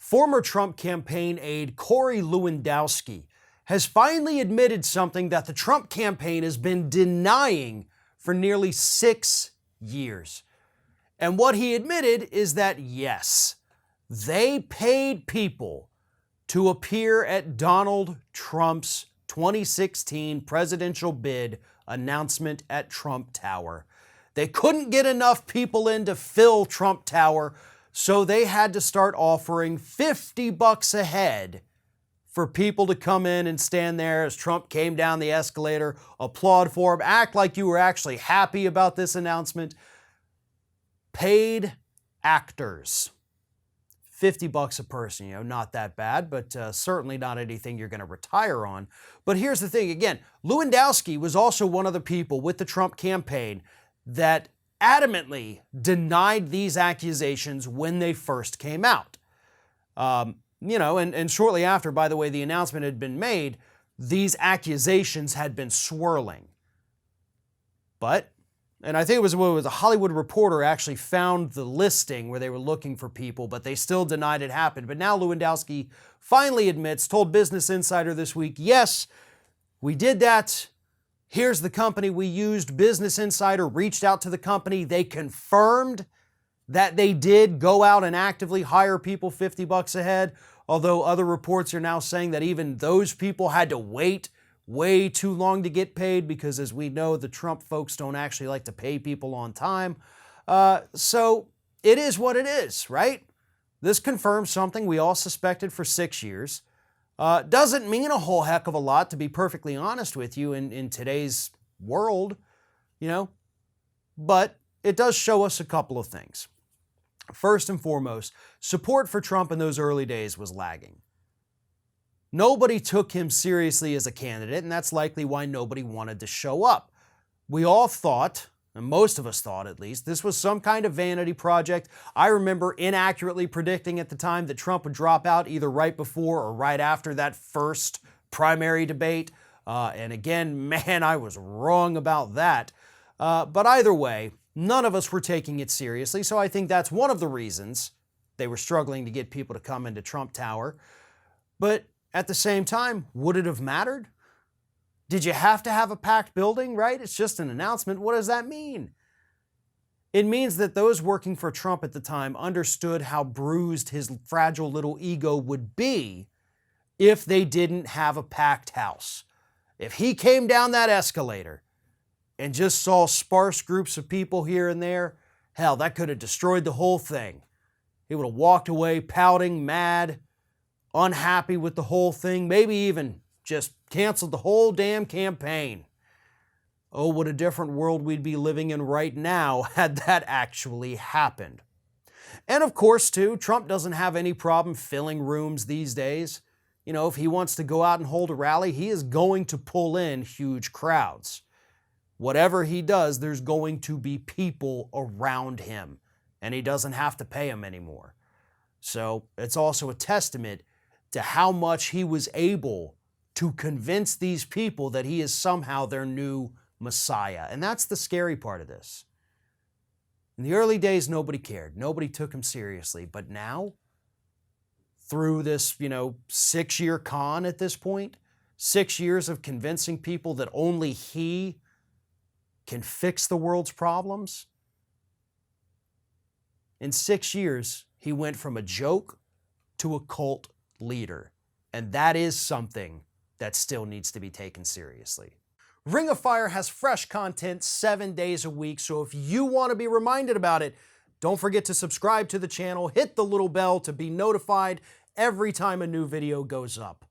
Former Trump campaign aide Corey Lewandowski has finally admitted something that the Trump campaign has been denying for nearly 6 years. And what he admitted is that, yes, they paid people to appear at Donald Trump's 2016 presidential bid announcement at Trump Tower. They couldn't get enough people in to fill Trump Tower, so they had to start offering $50 a head for people to come in and stand there as Trump came down the escalator, applaud for him, act like you were actually happy about this announcement. Paid actors. $50 a person, not that bad, but certainly not anything you're going to retire on. But here's the thing, again, Lewandowski was also one of the people with the Trump campaign that adamantly denied these accusations when they first came out. And shortly after, by the way, the announcement had been made, these accusations had been swirling. And I think it was a Hollywood Reporter actually found the listing where they were looking for people, but they still denied it happened. But now Lewandowski finally admits, told Business Insider this week, yes, we did that. Here's the company we used. Business Insider reached out to the company. They confirmed that they did go out and actively hire people $50 a head, although other reports are now saying that even those people had to wait way too long to get paid because, as we know, the Trump folks don't actually like to pay people on time. So it is what it is, right? This confirms something we all suspected for 6 years. Doesn't mean a whole heck of a lot, to be perfectly honest with you, in today's world, but it does show us a couple of things. First and foremost, support for Trump in those early days was lagging. Nobody took him seriously as a candidate, and that's likely why nobody wanted to show up. We all thought, and most of us thought at least, this was some kind of vanity project. I remember inaccurately predicting at the time that Trump would drop out either right before or right after that first primary debate. And again, man, I was wrong about that. But either way, none of us were taking it seriously, so I think that's one of the reasons they were struggling to get people to come into Trump Tower. But at the same time, would it have mattered? Did you have to have a packed building, right? It's just an announcement. What does that mean? It means that those working for Trump at the time understood how bruised his fragile little ego would be if they didn't have a packed house. If he came down that escalator and just saw sparse groups of people here and there, hell, that could have destroyed the whole thing. He would have walked away pouting, mad, unhappy with the whole thing, maybe even just canceled the whole damn campaign. Oh, what a different world we'd be living in right now had that actually happened. And of course, too, Trump doesn't have any problem filling rooms these days. If he wants to go out and hold a rally, he is going to pull in huge crowds. Whatever he does, there's going to be people around him, and he doesn't have to pay them anymore. So it's also a testament to how much he was able to convince these people that he is somehow their new Messiah. And that's the scary part of this. In the early days, nobody cared. Nobody took him seriously. But now, through this, 6-year con at this point, 6 years of convincing people that only he can fix the world's problems, in 6 years, he went from a joke to a cult leader. And that is something that still needs to be taken seriously. Ring of Fire has fresh content 7 days a week, so if you want to be reminded about it, don't forget to subscribe to the channel, hit the little bell to be notified every time a new video goes up.